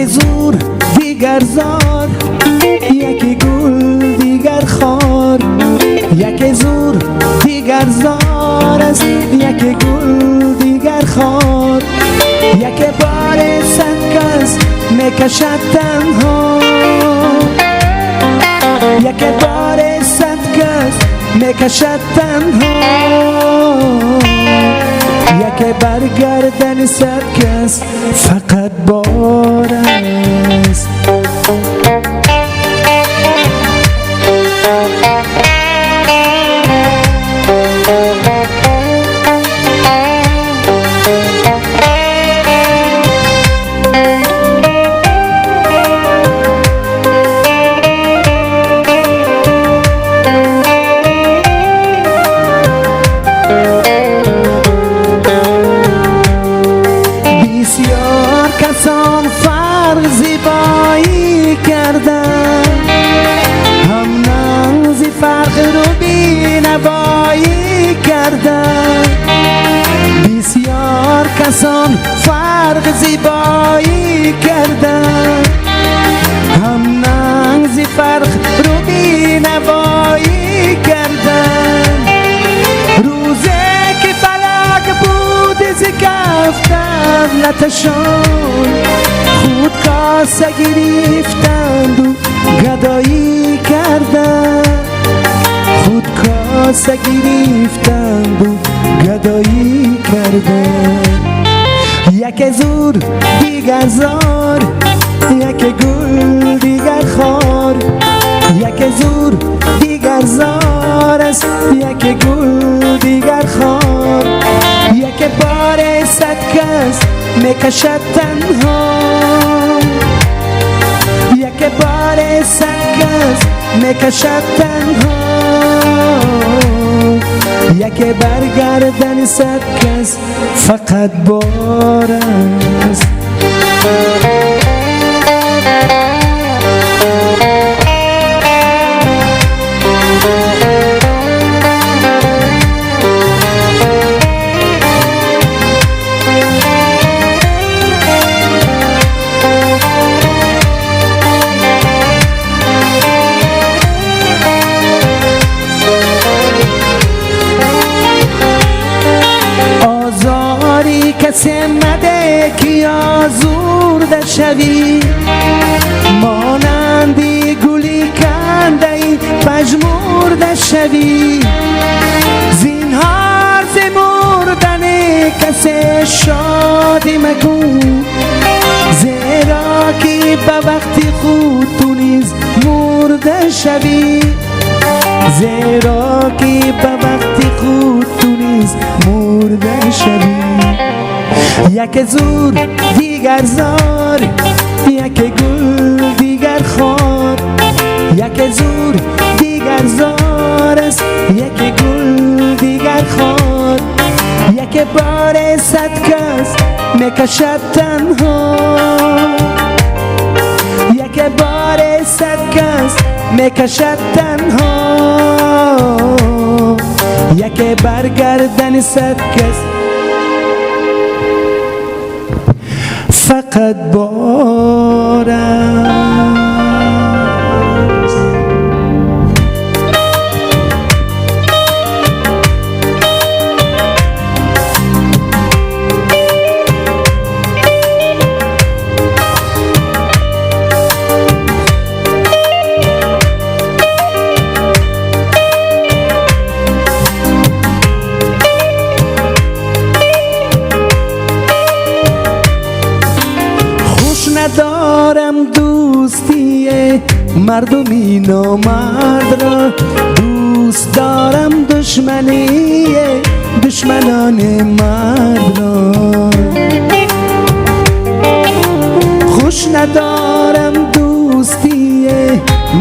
یکی زور دیگر زار، یکی گل دیگر خار. یکی زور دیگر زار است، یکی گل دیگر خار. یکی بار صد کس میکشد تنها، یکی بار صد کس میکشد تنها. یکی برگردن صد کس فقط بار است. بسیار کسان فرق زیبایی کردن، هم ناز فرق رو بینوایی کردن. بسیار کسان فرق زیبایی کردن، هم ناز فرق رو بینوایی کردن. روزه که فلک بود زکفتن لطشان، خود کاسه گرفتند و گدایی کردن. خود کاسه گرفتند و گدایی کردن. یک زور دیگر زار، یک گل دیگر خار. یک زور دیگر زار است، یک گل دیگر خار. یک بار صد کس میکشد تنها، یک بار صد کس میکشد تنها. یک برگردن صد کس فقط بار است. کسی مده که آزرده شوی، مانندی گلی کنده ای پژمرده شوی. زینهار ز مردن کسی شادی مگو، زیرا که به وقتی خود تو نیز مرده شوی. زیرا که به وقتی خود تو نیز مرده شوی. یک زور دیگر زار، یک گل دیگر خار. یک زور دیگر زار است، یک گل دیگر خار. یک بار صد کس میکشد تنها، یک بار صد کس میکشد تنها. یک برگردن صد کس فقط بار است. ندارم دوستی مردمی نامرد را، دوست دارم دشمنی دشمنان مرد را. خوش ندارم دوستی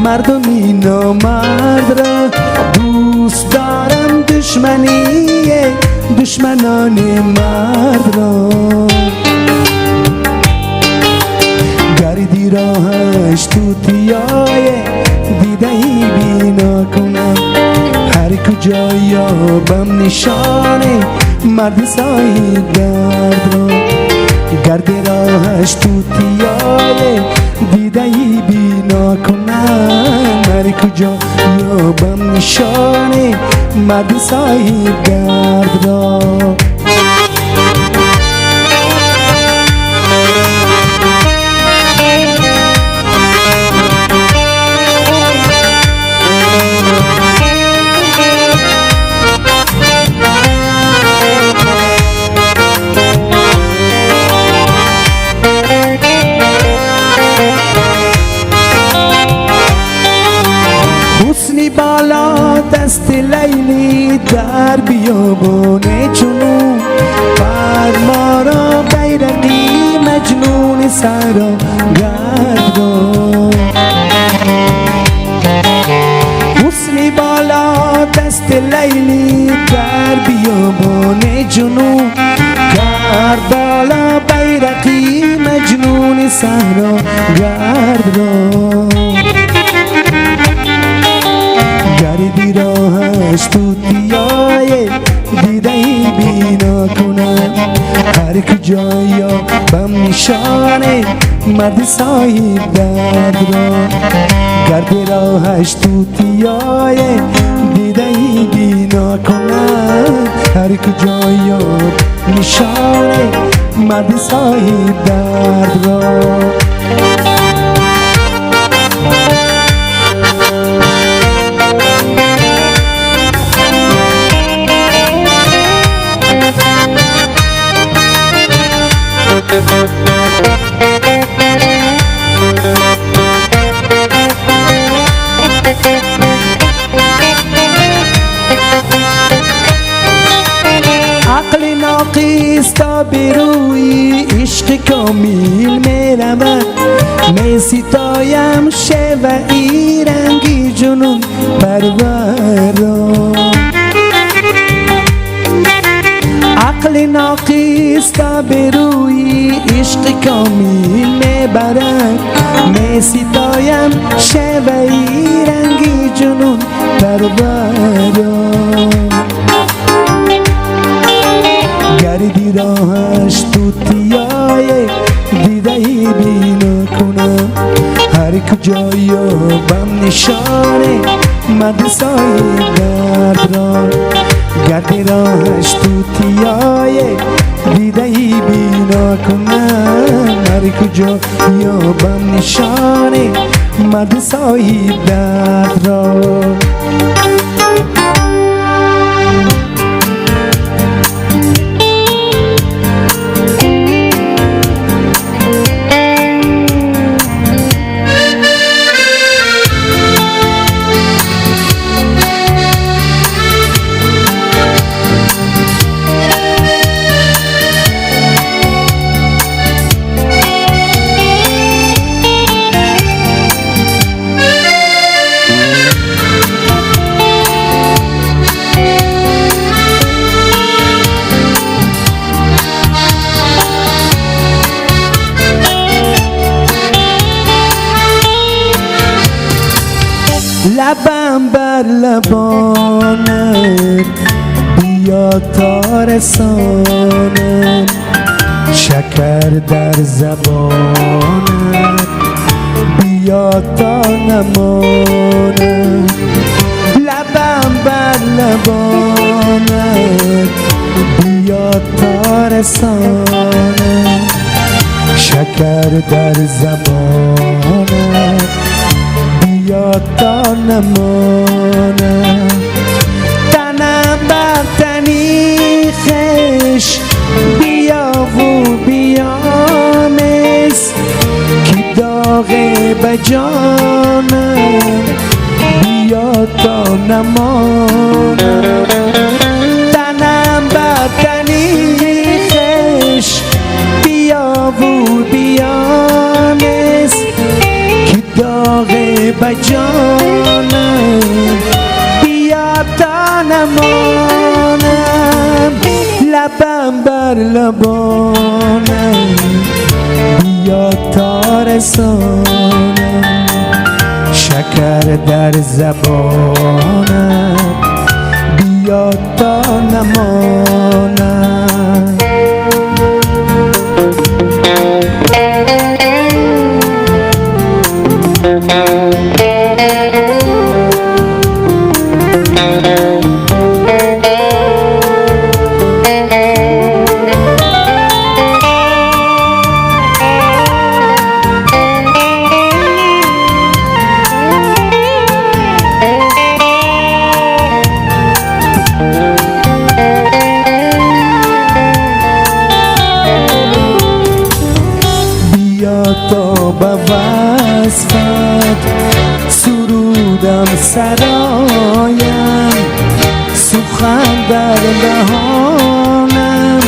مردمی نامرد را، دوست دارم دشمنی دشمنان مرد را. گردی راهش توتیای دیده ای بینا کنم، هر کجا یابم نشانه مرد سایی درد را. گردی راهش راهش توتیای دیده ای بینا کنم هر کجا یابم نشانه مرد صاحب درد را بالا دست لیلی در بیابان جنون بر ما را بیرقی مجنون سرا گردان حسنی بالا دست لیلی در بیابان جنون بالا بیرقی مجنون سرا گردان گردی راهش توتیای دیده ای بینا کنم هر کجا یابم نشانه مرد صاحب درد را گردی راهش توتیای دیده ای بینا کنم هر کجا یابم نشانه مرد صاحب درد را عقل ناقص تا بروی عشق کامل می رود می ستایم شیوه‌ای رنگی جنون پروران عقل ناقص تا بروی عشق کامل می برد می ستایم شیوه‌ای رنگی جنون پروران گردی راهش توتیای دیده ای بینا کنم هر کجا یابم نشانه مرد صاحب درد را گردی راهش توتیای دیده ای بینا کنم هر کجا یابم نشانه مرد صاحب درد را لبم بر لبانت بیا تا رسانم شکر در زبانت بیا تا نمانم لبم بر لبانت بیا تا رسانم شکر در زبانت بیا تا نمانم تنم بر تنی خوش بیا و بیامز که داغ بجانم بیا تا نمانم تنم بر تنی خوش بیا و بیامز که داغ بجانم بیا تا نمانم لبم بر لبانم بیا تا رسانم شکر در زبانم بیا تا نمانم بیا تا به وصفت سرودم سرایم، سخن در دهانم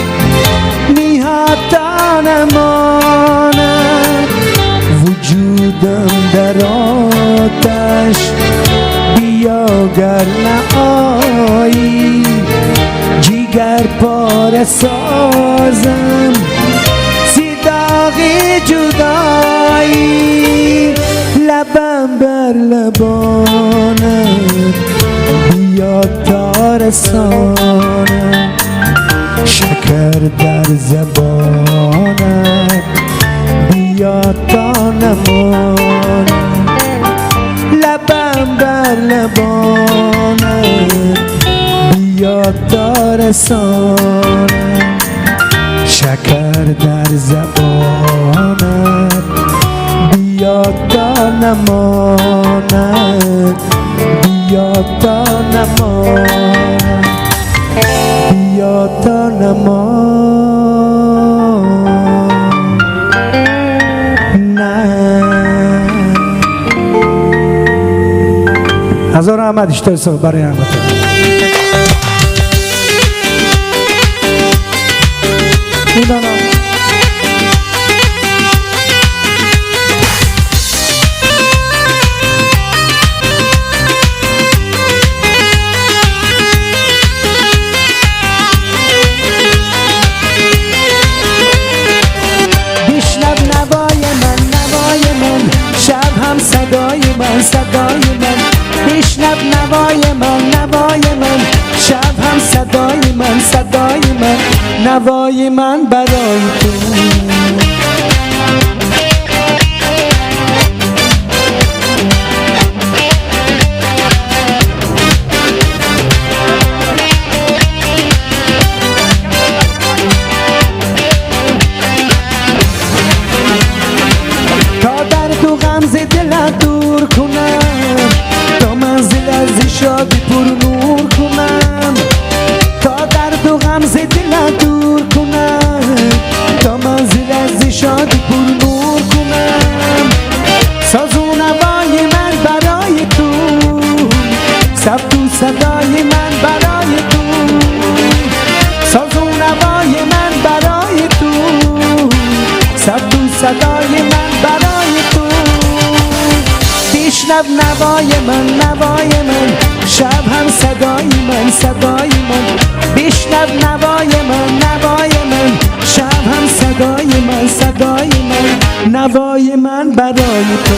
میاد تا نماند، وجودم در آتش بیا گر نآیی، جیگر پاره سازم داغی جدایی، لبم بر لبانم بیا تا رسانم، شکر در زبانم بیا تا نمانم، لبم بر لبانم بیا تا رسانم، شکر در زبانت بیا تا نماند، بیا تا نماند، بیا تا نماند. هزار احمد اشتای برای همتون. میدانم بشنو نوای من، نوای من، شب هم صدای من، صدای من، بشنو نوای من، نوای من، شب هم صدای من، صدای من، نوای من برای تو. تا درد و غم ز دلت دور کنم، تا منزل از شادی پر نور کنم، تا درد و غم ز دلت دور کنم، تا منزل از شادی پر نور کنم، ساز و نوای من برای تو، ثبت و صدای من برای تو، ساز و نوای من برای تو، ثبت و صدای من برای تو. بشنو نوای من، نوای من، شب هم صدای من، صدای من، بشنو نوای من، نوای من، شب هم صدای من، صدای من، نوای من برای تو.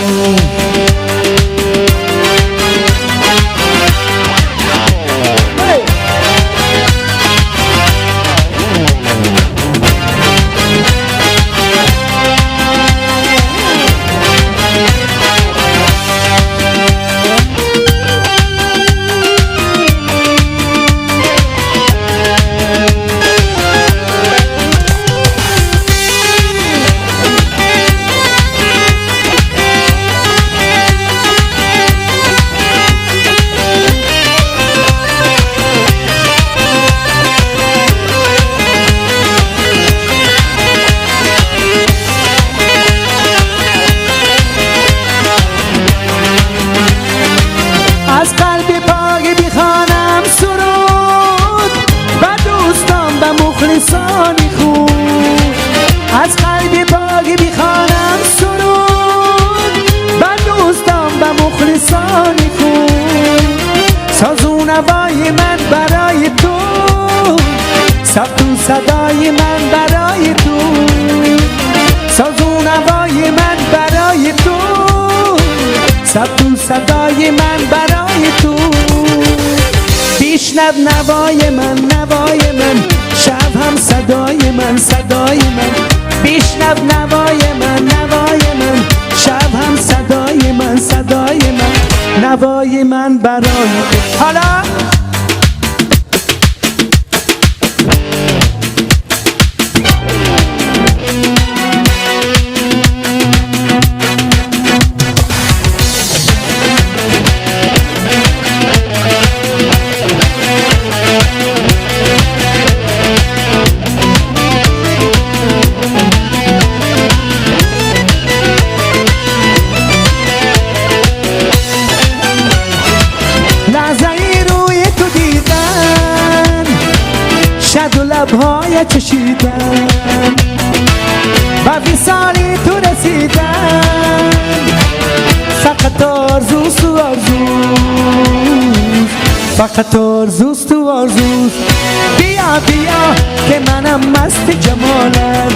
از قلب پاکی بخوانم سرود، بر دوستان و مخلصانی خون، ساز و نوای من برای تو، ثبت و صدای من برای تو، ساز و نوای من برای تو، ثبت و صدای من برای تو. بشنو نوای من، نوای من، شب هم صدای من، صدای من، بشنو نوای من، نوای من، شب هم صدای من، صدای من، نوای من برای تو. حالا به وصالی تو رسیدن فقط آرزوست و آرزوست فقط آرزوست و آرزوست بیا بیا که منم مست جمالت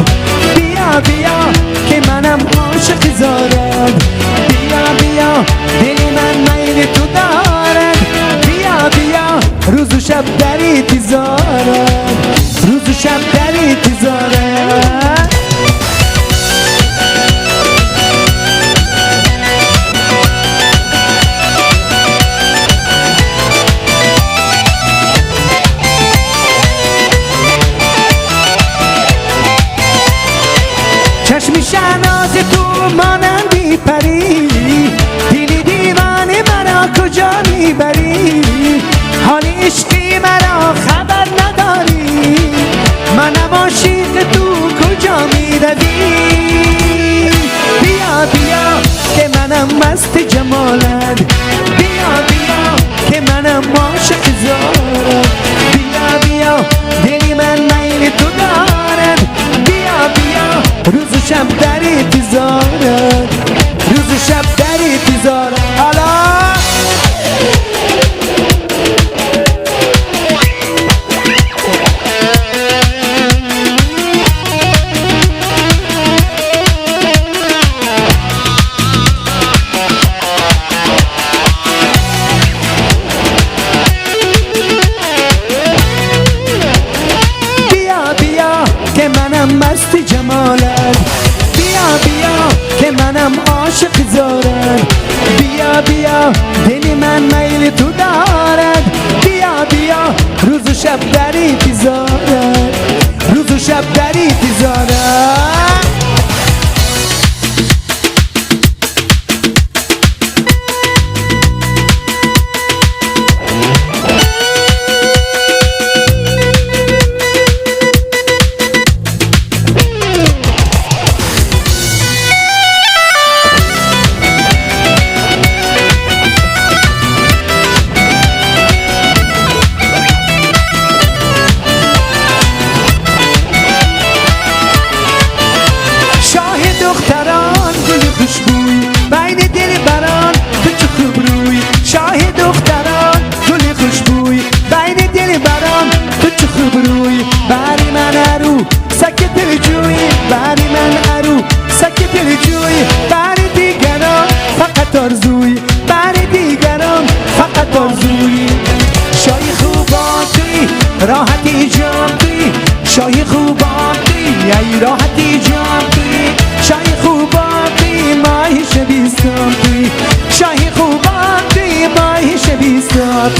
بیا بیا که منم عاشق زارت بیا بیا دل من میل تو دارد بیا بیا روز و شب در انتظارت روز و شب در انتظارت چشم شهناز تو مانندی پری دلی دیوانه مرا کجا میبری حال عشقی مرا خبر نداری منم عاشق تو کجا میروی بیا بیا که منم مست جمالت بیا بیا که منم عاشق زارت بیا بیا دلی من میل تو دارد بیا بیا روز و شب در انتظارت روز و شب در انتظارت حالا مست جمالت بیا بیا که منم عاشق زارت بیا بیا دل من میل تو دارد بیا بیا روز و شب در انتظارت روز و شب در انتظارت راحتی جان توی شای خوباتی ای راحتی جان توی شای خوباتی ماهی شبیستان توی شای خوباتی ماهی شبیستان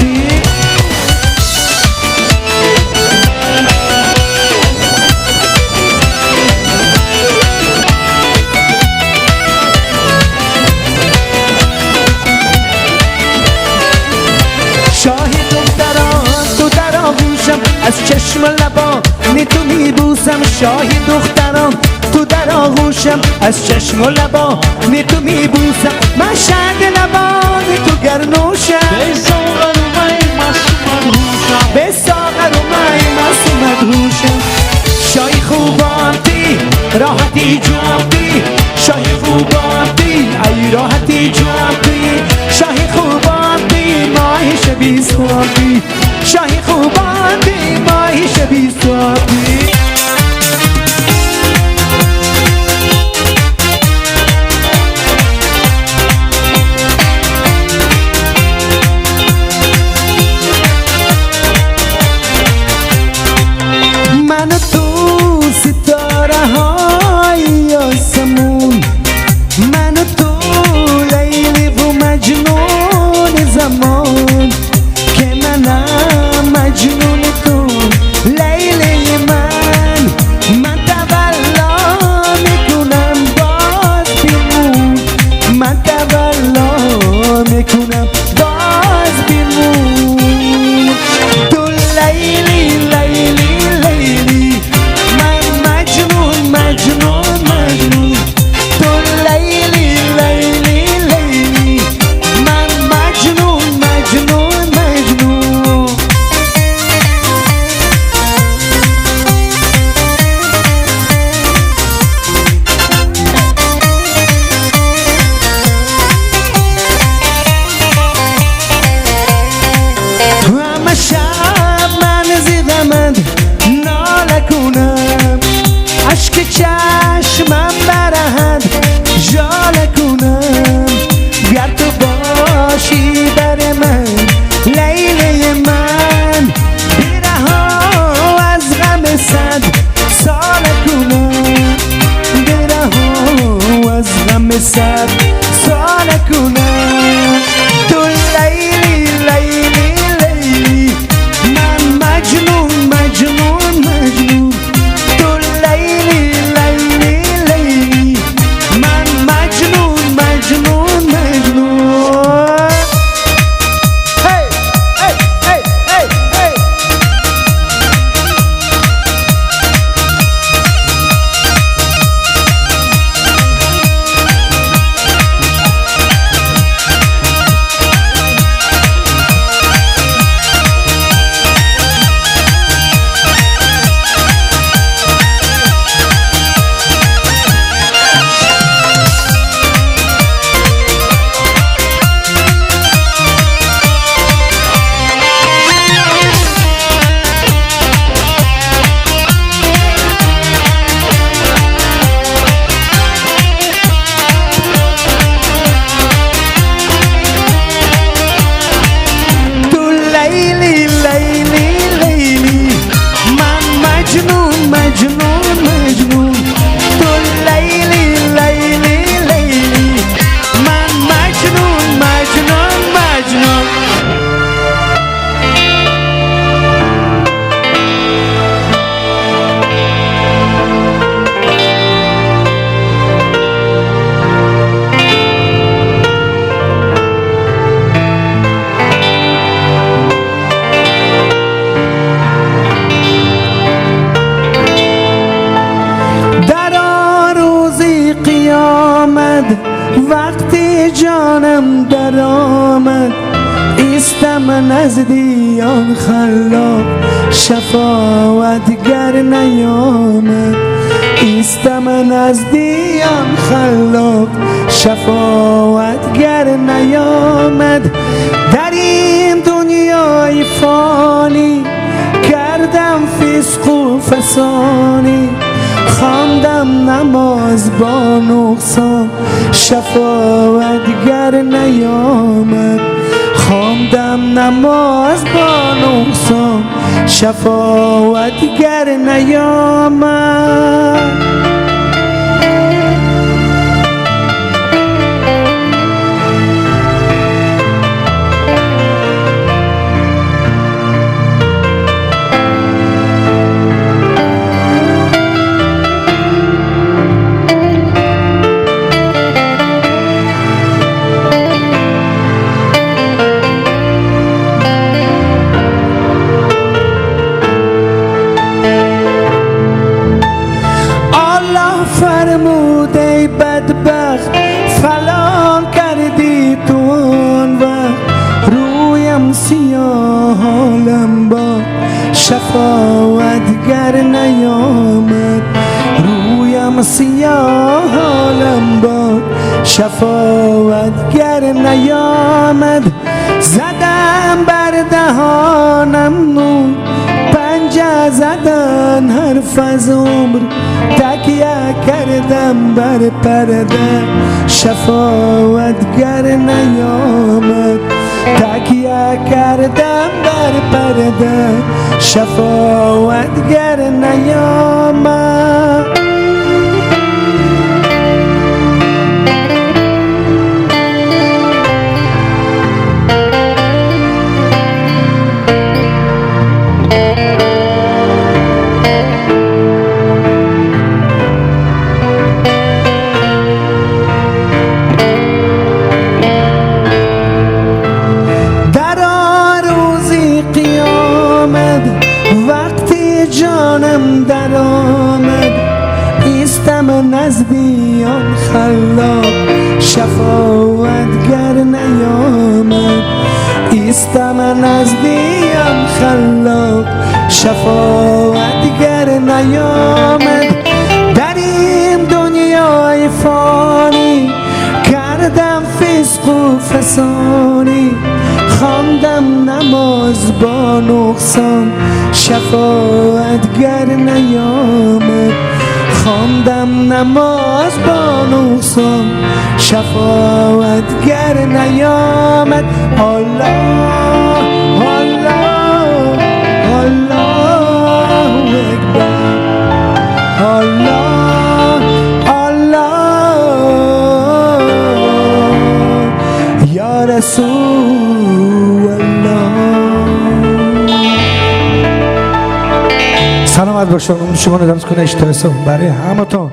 از چشم لبان تو میبوسم شاه دختران تو در آغوشم از چشم و لبان تو میبوسم من شهد لبان تو گرنوشم به ساغر و می مصومت به ساغر و می مصومت شای خوباتی راحتی جانتی شای خوباتی ای راحتی جانتی شای خوباتی ماهی شبیستانی شای خوباتی ماهی شبیستانی من تو ستاره های آسمون من تو لیلی و مجنون زمان که منم مجنون تو لیلی من صد سال کنم. تو لیلی لیلی لیلی من مجنون مجنون مجنون. تو لیلی لیلی لیلی من مجنون مجنون مجنون. هی هی هی هی هی. وقتی جانم در آمد ایستم نزدیان خلاق شفاعتگر نیامد. ایستم نزدیان خلاق شفاعتگر نیامد. در این دنیای فانی کردم فسق و فسانی. خواندم نماز با نقصان شفاعتگر نیامد. خواندم نماز با نقصان شفاعتگر نیامد. فرموده بدبخت فلان کردی تو آن وقت. رویم سیاه حالم با شفاعتگر نیامد. رویم سیاه حالم با شفاعتگر نیامد. زدم بر دهانم نور پنجه زدن حرف از عمر. تکیه کردم بر پرده شفاعتگر نیامد. تکیه کردم بر پرده شفاعتگر نیامد. جانم در آمد ایستم نزدیان خلاق شفاعتگر نیامد. ایستم نزدیان خلاق شفاعتگر نیامد. در این دنیای فانی کردم فسق و فسانی. خواندم نماز با نقصان شفاعتگر نیامد. خواندم نماز با نقصان شفاعتگر نیامد. الله الله الله اکبر. الله الله رسول الله. سلامت باشون. شما ندارم کنه اشترسون برای همه تا